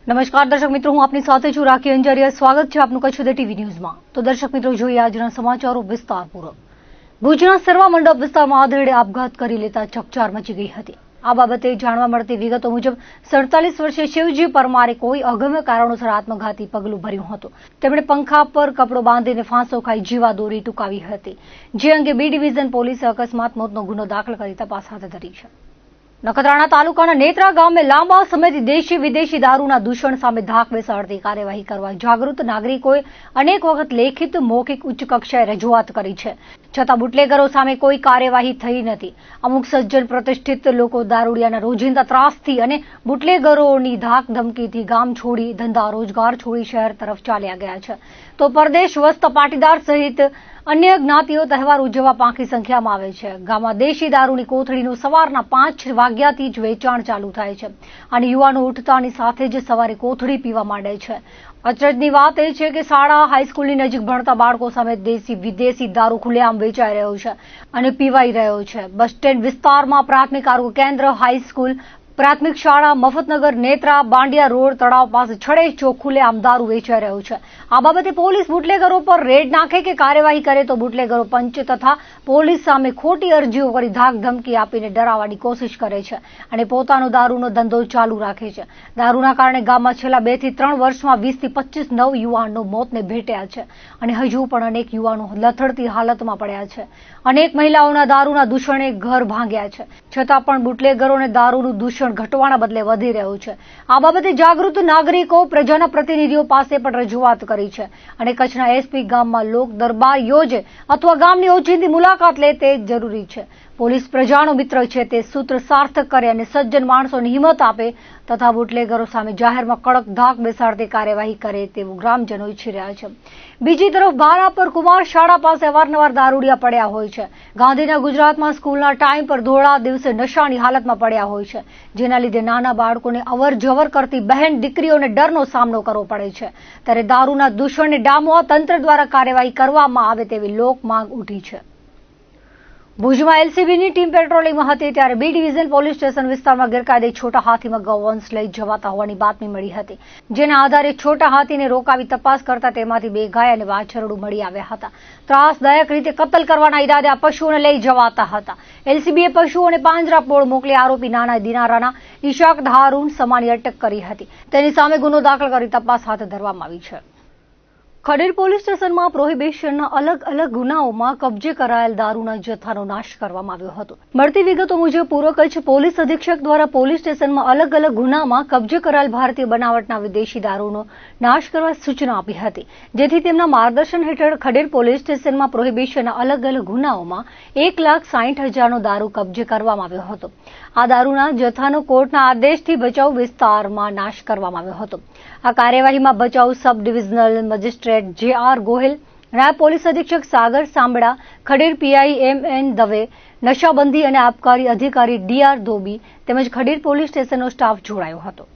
નમસ્કાર દર્શક મિત્રો, હું આપની સાથે છું રાખી અંજારિયા. સ્વાગત છે આપનું કચ્છ ઉદય ટીવી ન્યૂઝમાં. તો દર્શક મિત્રો, જોઈએ આજના સમાચારો વિસ્તારપૂર્વક. ભુજના સરવા મંડપ વિસ્તારમાં આધેડે આપઘાત કરી લેતા ચકચાર મચી ગઈ હતી. આ બાબતે જાણવા મળતી વિગતો મુજબ 47 વર્ષીય શિવજી પરમારે કોઈ અગમ્ય કારણોસર આત્મઘાતી પગલું ભર્યું હતું. તેમણે પંખા પર કપડો બાંધીને ફાંસો ખાઈ જીવાદોરી ટૂંકાવી હતી, જે અંગે બી ડિવિઝન પોલીસે અકસ્માત મોતનો ગુનો દાખલ કરી તપાસ હાથ ધરી છે. નખત્રાણા તાલુકાના નેત્રા ગામે લાંબા સમયથી દેશી વિદેશી દારૂના દૂષણ સામે ધાક બેસાડતી કાર્યવાહી કરવા જાગૃત નાગરિકોએ અનેક વખત લેખિત મૌખિક ઉચ્ચ કક્ષાએ રજૂઆત કરી છે, છતાં બુટલેગરો સામે કોઈ કાર્યવાહી થઈ નથી. અમુક સજ્જન પ્રતિષ્ઠિત લોકો દારૂડિયાના રોજિંદા ત્રાસથી અને બુટલેગરોની ધાક ધમકીથી ગામ છોડી ધંધા રોજગાર છોડી શહેર તરફ ચાલ્યા ગયા છે, તો પરદેશ વસતા પાટીદાર સહિત અન્ય જ્ઞાતિઓ તહેવાર ઉજવવા પાંખી સંખ્યામાં આવે છે. ગામમાં દેશી દારૂની કોથળીનું સવારના 5 વાગ્યાથી જ વેચાણ ચાલુ થાય છે અને યુવાનો ઉઠતાની સાથે જ સવારે કોથળી પીવા માંડે છે. અચરજની વાત એ છે કે શાળા હાઈસ્કૂલની નજીક ભણતા બાળકો સામે દેશી વિદેશી દારૂ ખુલ્લેઆમ વેચાઈ રહ્યો છે અને પીવાઈ રહ્યો છે. બસ સ્ટેન્ડ વિસ્તારમાં પ્રાથમિક આરોગ્ય કેન્દ્ર, હાઈસ્કૂલ, પ્રાથમિક શાળા, મફતનગર, નેત્રા, બાંડિયા રોડ, તળાવ પાસે છડે ચોક ખુલ્લેઆમ દારૂ વેચાઈ રહ્યો છે. આ બાબતે પોલીસ બુટલેગરો પર રેડ નાખે કે કાર્યવાહી કરે તો બુટલેગરો પંચ તથા પોલીસ સામે ખોટી અરજીઓ કરી ધાક ધમકી આપીને ડરાવવાની કોશિશ કરે છે અને પોતાનો દારૂનો ધંધો ચાલુ રાખે છે. દારૂના કારણે ગામમાં છેલ્લા 2 થી 3 વર્ષમાં 20 થી 25 નવ યુવાનો મોતને ભેટ્યા છે અને હજુ પણ અનેક યુવાનો લથડતી હાલતમાં પડ્યા છે. અનેક મહિલાઓના દારૂના દૂષણે ઘર ભાંગ્યા છે, છતાં પણ બુટલેગરોને દારૂનું દૂષણ ઘટવાના બદલે વધી રહ્યું છે. આ બાબતે જાગૃત નાગરિકો પ્રજાના પ્રતિનિધિઓ પાસે પણ રજૂઆત કરી છે અને કચ્છના એસપી ગામમાં લોક દરબાર યોજે અથવા ગામની ઓચિંતી મુલાકાત લે તે જરૂરી છે. પોલીસ પ્રજાનો મિત્ર છે તે સૂત્ર સાર્થક કરે અને સજ્જન માણસોને હિંમત આપે તથા બુટલેગરો સામે જાહેરમાં કડક ધાક બેસાડતી કાર્યવાહી કરે તેવું ગ્રામજનો ઈચ્છી રહ્યા છે. બીજી તરફ ભારા પર કુમાર શાળા પાસે અવારનવાર દારૂડિયા પડ્યા હોય છે. ગાંધીના ગુજરાતમાં સ્કૂલના ટાઈમ પર ધોળા દિવસે નશાની હાલતમાં પડ્યા હોય છે, જેના લીધે નાના બાળકોને અવર જવર કરતી બહેન દીકરીઓને ડરનો સામનો કરવો પડે છે. ત્યારે દારૂના દૂષણને ડામવા તંત્ર દ્વારા કાર્યવાહી કરવામાં આવે તેવી લોક માંગ ઉઠી છે. ભુજમાં એલસીબીની ટીમ પેટ્રોલિંગમાં હતી ત્યારે બી ડિવિઝન પોલીસ સ્ટેશન વિસ્તારમાં ગેરકાયદે છોટા હાથીમાં ગૌવંશ લઈ જવાતા હોવાની બાતમી મળી હતી, જેના આધારે છોટા હાથીને રોકાવી તપાસ કરતા તેમાંથી 2 ગાય અને વાછરડું મળી આવ્યા હતા. ત્રાસદાયક રીતે કતલ કરવાના ઈરાદે આ પશુઓને લઈ જવાતા હતા. એલસીબીએ પશુઓને પાંજરાપોળ મોકલી આરોપી નાના દિનારાના ઇશાક હારૂન સમાની અટક કરી હતી. તેની સામે ગુનો દાખલ કરી તપાસ હાથ ધરવામાં આવી છે. ખડીર પોલીસ સ્ટેશનમાં પ્રોહિબિશનના અલગ ગુનાઓમાં કબજે કરાયેલ દારૂના જથ્થાનો નાશ કરવામાં આવ્યો હતો. મળતી વિગતો મુજબ પૂર્વ કચ્છ પોલીસ અધિક્ષક દ્વારા પોલીસ સ્ટેશનમાં અલગ ગુનામાં કબજે કરાયેલ ભારતીય બનાવટના વિદેશી દારૂનો નાશ કરવા સૂચના આપી હતી, જેથી તેમના માર્ગદર્શન હેઠળ ખડીર પોલીસ સ્ટેશનમાં પ્રોહિબિશનના અલગ ગુનાઓમાં 1,60,000નો દારૂ કબજે કરવામાં આવ્યો હતો. આ દારૂના જથ્થાનો કોર્ટના આદેશથી ભચાઉ વિસ્તારમાં નાશ કરવામાં આવ્યો હતો. આ કાર્યવાહીમાં Bhachau sub divisional magistrate J R. Gohil, નાયબ પોલીસ અધિક્ષક સાગર સાંબડા, ખડીર પીઆઈ એમ.એન. દવે, નશાબંધી અને આબકારી અધિકારી ડી.આર. ધોબી તેમજ ખડીર પોલીસ સ્ટેશનનો સ્ટાફ જોડાયો હતો.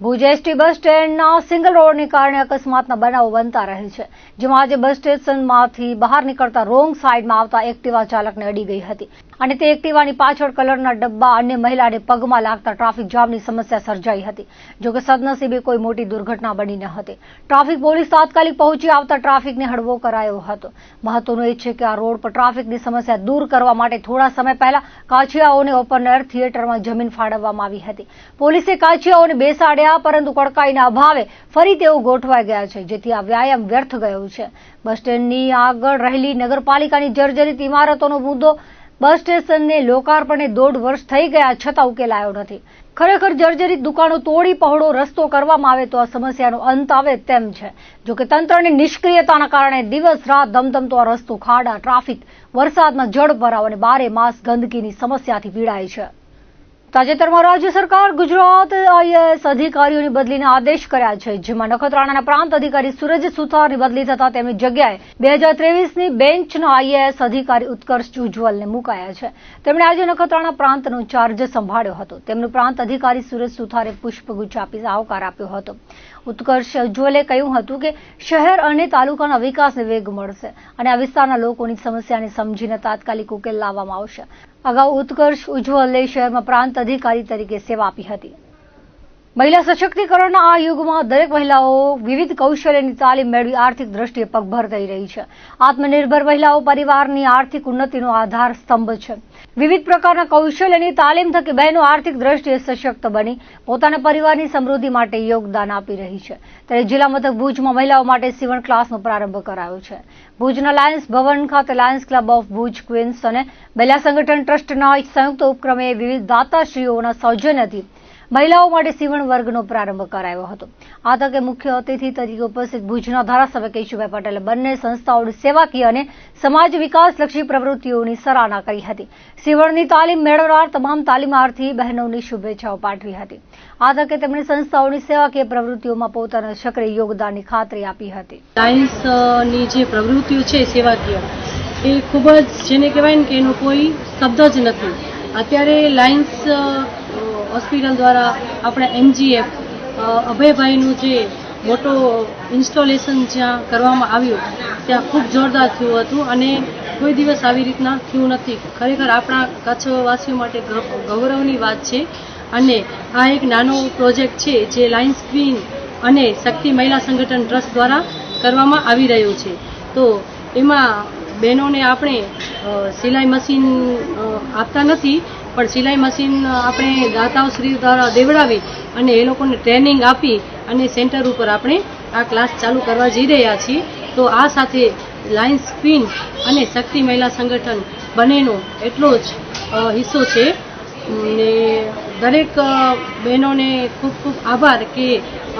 ભુજ એસટી બસ સ્ટેન્ડના સિંગલ રોડને કારણે અકસ્માતના બનાવો બનતા રહે છે, જેમાં આજે બસ સ્ટેશનમાંથી બહાર નીકળતા રોંગ સાઈડમાં આવતા એક્ટિવા ચાલકને અડી ગઈ હતી અને તે એક્ટિવાની પાછળ કલરના ડબ્બા અન્ય મહિલાને પગમાં લાગતા ટ્રાફિક જામની સમસ્યા સર્જાઈ હતી. જોકે સદનસીબે કોઈ મોટી દુર્ઘટના બની ન હતી. ટ્રાફિક પોલીસ તાત્કાલિક પહોંચી આવતા ટ્રાફિકને હળવો કરાયો હતો. મહત્વનું એ છે કે આ રોડ પર ટ્રાફિકની સમસ્યા દૂર કરવા માટે થોડા સમય પહેલા કાછિયાઓને ઓપન એર થિયેટરમાં જમીન ફાળવવામાં આવી હતી. પોલીસે કાછિયાઓને બેસાડ્યા, પરંતુ કડકાઈના અભાવે ફરી તેઓ ગોઠવાઈ ગયા છે, જેથી આ વ્યાયામ વ્યર્થ ગયો છે. બસ સ્ટેન્ડની આગળ રહેલી નગરપાલિકાની જર્જરિત ઇમારતોનો મુદ્દો બસ સ્ટેશનને લોકાર્પણને 1.5 વર્ષ થઈ ગયા છતાં ઉકેલાયો નથી. ખરેખર જર્જરિત દુકાનો તોડી પહોળો રસ્તો કરવામાં આવે તો આ સમસ્યાનો અંત આવે તેમ છે. જોકે તંત્રની નિષ્ક્રિયતાના કારણે દિવસ રાત ધમધમતો આ રસ્તો ખાડા, ટ્રાફિક, વરસાદમાં જળ ભરાવ અને 12 માસ ગંદકીની સમસ્યાથી પીડાય છે. તાજેતરમાં રાજ્ય સરકાર ગુજરાત આઈએએસ અધિકારીઓની બદલીના આદેશ કર્યા છે, જેમાં નખત્રાણાના પ્રાંત અધિકારી સુરજ સુથારની બદલી થતા તેમની જગ્યાએ 2023ની બેન્ચના આઈએએસ અધિકારી ઉત્કર્ષ ઉજ્જવલને મુકાયા છે. તેમણે આજે નખત્રાણા પ્રાંતનો ચાર્જ સંભાળ્યો હતો. તેમનું પ્રાંત અધિકારી સુરજ સુથારે પુષ્પગુચ્છ આપી આવકાર આપ્યો હતો. ઉત્કર્ષ ઉજ્જવલે કહ્યું હતું કે શહેર અને તાલુકાના વિકાસને વેગ મળશે અને આ વિસ્તારના લોકોની સમસ્યાને સમજીને તાત્કાલિક ઉકેલ લાવવામાં આવશે. અગાઉ ઉત્કર્ષ ઉજ્જવલે શહેરમાં પ્રાંત અધિકારી તરીકે સેવા આપી હતી. મહિલા સશક્તિકરણના આ યુગમાં દરેક મહિલાઓ વિવિધ કૌશલ્યની તાલીમ મેળવી આર્થિક દ્રષ્ટિએ પગભર થઈ રહી છે. આત્મનિર્ભર મહિલાઓ પરિવારની આર્થિક ઉન્નતિનો આધાર સ્તંભ છે. વિવિધ પ્રકારના કૌશલ્યની તાલીમ થકી બહેનો આર્થિક દ્રષ્ટિએ સશક્ત બની પોતાના પરિવારની સમૃદ્ધિ માટે યોગદાન આપી રહી છે. ત્યારે જિલ્લા મથક ભુજમાં મહિલાઓ માટે સીવણ ક્લાસનો પ્રારંભ કરાયો છે. ભુજના લાયન્સ ભવન ખાતે Lions club of Bhuj Queens અને મહિલા સંગઠન ટ્રસ્ટના સંયુક્ત ઉપક્રમે વિવિધ દાતાશ્રીઓના સૌજન્યથી મહિલાઓ માટે સીવણ વર્ગનો પ્રારંભ કરાયો હતો. આ તકે મુખ્ય અતિથિ તરીકે ઉપસ્થિત ભુજના ધારાસભ્ય કેશુભાઈ પટેલે બંને સંસ્થાઓની સેવાકીય અને સમાજ વિકાસલક્ષી પ્રવૃત્તિઓની સરાહના કરી હતી. સીવણની તાલીમ મેળવનાર તમામ તાલીમાર્થી બહેનોની શુભેચ્છાઓ પાઠવી હતી. આ તકે તેમણે સંસ્થાઓની સેવાકીય પ્રવૃત્તિઓમાં પોતાના સક્રિય યોગદાનની ખાતરી આપી હતી. લાયન્સની જે પ્રવૃત્તિઓ છે સેવાકીય એ ખૂબ જ જેને કહેવાય ને કે એનો કોઈ શબ્દ જ નથી. અત્યારે લાયન્સ હોસ્પિટલ દ્વારા આપણે MGF અભયભાઈનું જે મોટો ઇન્સ્ટોલેશન જ્યાં કરવામાં આવ્યું ત્યાં ખૂબ જોરદાર થયું હતું અને કોઈ દિવસ આવી રીતના થયું નથી. ખરેખર આપણા કચ્છવાસીઓ માટે ગૌરવની વાત છે. અને આ એક નાનો પ્રોજેક્ટ છે જે લાયન્સ ક્વીન અને શક્તિ મહિલા સંગઠન ટ્રસ્ટ દ્વારા કરવામાં આવી રહ્યો છે. તો એમાં બહેનોને આપણે સિલાઈ મશીન આપતા નથી, પણ સિલાઈ મશીન આપણે દાતાશ્રી દ્વારા દેવડાવી અને એ લોકોને ટ્રેનિંગ આપી અને સેન્ટર ઉપર આપણે આ ક્લાસ ચાલુ કરવા જઈ રહ્યા છીએ. તો આ સાથે લાયન્સ ક્વીન અને શક્તિ મહિલા સંગઠન બંનેનો એટલો જ હિસ્સો છે. ને દરેક બહેનોને ખૂબ ખૂબ આભાર કે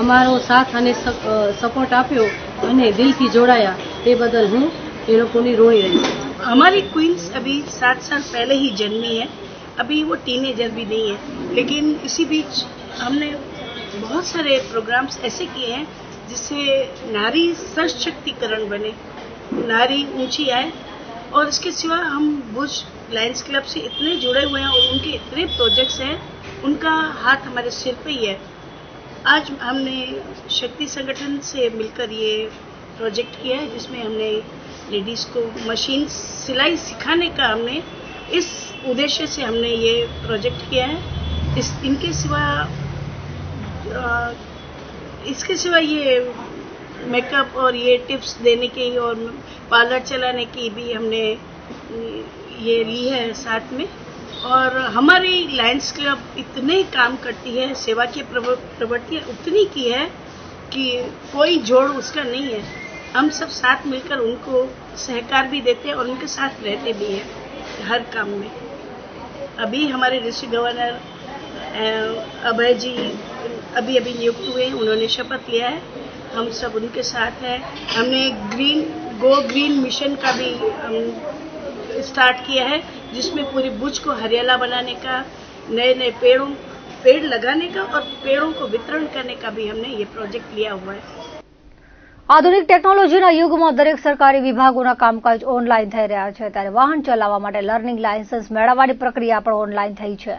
અમારો સાથ અને સપોર્ટ આપ્યો અને દિલથી જોડાયા તે બદલ હું ये लोगों ने रोई रही है. हमारी क्वींस अभी 7 साल पहले ही जन्मी है. अभी वो टीनेजर भी नहीं है, लेकिन इसी बीच हमने बहुत सारे प्रोग्राम्स ऐसे किए हैं जिससे नारी सशक्तिकरण बने, नारी ऊंची आए. और इसके सिवा हम भुज लायंस क्लब से इतने जुड़े हुए हैं और उनके इतने प्रोजेक्ट्स हैं, उनका हाथ हमारे सिर पे ही है. आज हमने शक्ति संगठन से मिलकर ये प्रोजेक्ट किया है जिसमें हमने लेडीज़ को मशीन सिलाई सिखाने का हमने इस उद्देश्य से हमने ये प्रोजेक्ट किया है. इनके सिवा इसके सिवा ये मेकअप और ये टिप्स देने की और पार्लर चलाने की भी हमने ये ली है साथ में. और हमारी लायंस क्लब इतने काम करती है, सेवा की प्रवृत्तियाँ उतनी की है कि कोई जोड़ उसका नहीं है. हम सब साथ मिलकर उनको सहकार भी देते हैं और उनके साथ रहते भी हैं हर काम में. अभी हमारे डिस्ट्रिक्ट गवर्नर अभय जी अभी नियुक्त हुए हैं, उन्होंने शपथ लिया है. हम सब उनके साथ हैं. हमने ग्रीन मिशन का भी स्टार्ट किया है जिसमें पूरी भुज को हरियाला बनाने का, नए पेड़ लगाने का और पेड़ों को वितरण करने का भी हमने ये प्रोजेक्ट लिया हुआ है. આધુનિક ટેકનોલોજીના યુગમાં દરેક સરકારી વિભાગોના કામકાજ ઓનલાઈન થઈ રહ્યા છે. ત્યારે વાહન ચલાવવા માટે લર્નિંગ લાયસન્સ મેળવવાની પ્રક્રિયા પણ ઓનલાઈન થઈ છે,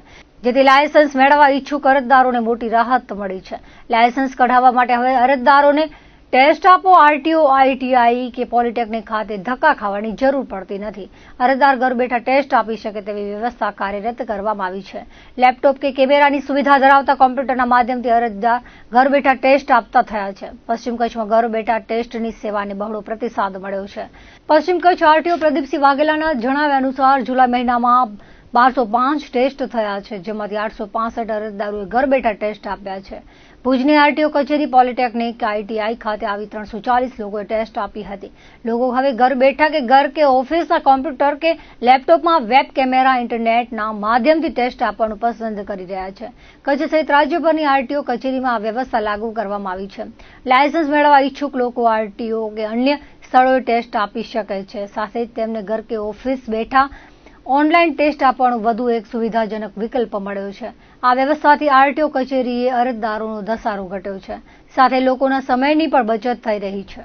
જેથી લાયસન્સ મેળવવા ઈચ્છુક અરજદારોને મોટી રાહત મળી છે. લાયસન્સ કઢાવવા માટે હવે અરજદારોને ટેસ્ટ આપો RTO, ITI કે પોલિટેકનિક ખાતે ધક્કા ખાવાની જરૂર પડતી નથી. અરજદાર ઘર બેઠા ટેસ્ટ આપી શકે તેવી વ્યવસ્થા કાર્યરત કરવામાં આવી છે. લેપટોપ કે કેમેરાની સુવિધા ધરાવતા કોમ્પ્યુટરના માધ્યમથી અરજદાર ઘર બેઠા ટેસ્ટ આપતા થયા છે. પશ્ચિમ કચ્છમાં ઘર બેઠા ટેસ્ટની સેવાને બહોળો પ્રતિસાદ મળ્યો છે. પશ્ચિમ કચ્છ RTO પ્રદીપસિંહ વાઘેલાના જણાવ્યા અનુસાર જુલાઈ મહિનામાં 1205 ટેસ્ટ થયા છે, જેમાંથી 865 અરજદારોએ ઘર બેઠા ટેસ્ટ આપ્યા છે. ભુજની RTO કચેરી, પોલિટેકનિક, ITI ખાતે આવી 340 લોકોએ ટેસ્ટ આપી હતી. લોકો હવે ઘર બેઠા કે ઘર કે ઓફિસના કોમ્પ્યુટર કે લેપટોપમાં વેબ કેમેરા, ઇન્ટરનેટના માધ્યમથી ટેસ્ટ આપવાનું પસંદ કરી રહ્યા છે. કચ્છ સહિત રાજ્યભરની RTO કચેરીમાં આ વ્યવસ્થા લાગુ કરવામાં આવી છે. લાયસન્સ મેળવવા ઈચ્છુક લોકો RTO કે અન્ય સ્થળોએ ટેસ્ટ આપી શકે છે. સાથે જ તેમને ઘર કે ઓફિસ બેઠા ઓનલાઈન ટેસ્ટ આપવાનો વધુ એક સુવિધાજનક વિકલ્પ મળ્યો છે. આ વ્યવસ્થાથી RTO કચેરીએ અરજદારોનો ધસારો ઘટ્યો છે, સાથે લોકોના સમયની પણ બચત થઈ રહી છે.